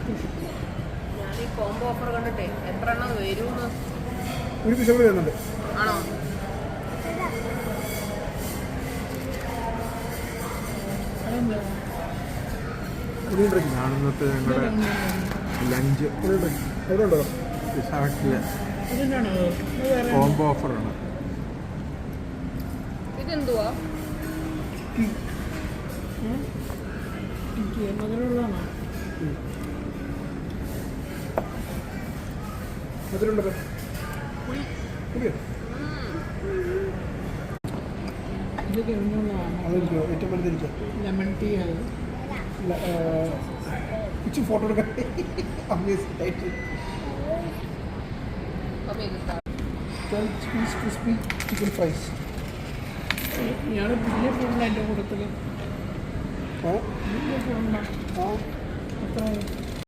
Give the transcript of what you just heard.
ഞാൻ ഈ combo offer കണ്ടിട്ടേ എത്ര എണ്ണം വരുമെന്ന്. ഒരു പീസ് കൂടി വരുന്നുണ്ട്. ആണോ? ഇന്നത്തെ ഞങ്ങളുടെ ലഞ്ച് എവിടെയുണ്ടോ വിശാഖിലെ കോംബോ ഓഫറാണ്. ഇതെന്തുവാ? അതിലുണ്ടോ അതെനിക്കോ ഏറ്റവും വലുതിരിക്കോ ലെമൺ ടീ ഇച്ചു ഫോട്ടോ എടുക്കാൻ അമേസിംഗ് ആയിട്ട്. 12 പീസ് ക്രിസ്പി ചിക്കൻ ഫ്രൈസ്. ഇയാൾ വലിയ ഫോണിൽ എൻ്റെ കൂട്ടത്തിൽ ആ വലിയ ഫോണിലാണ് ആ എത്ര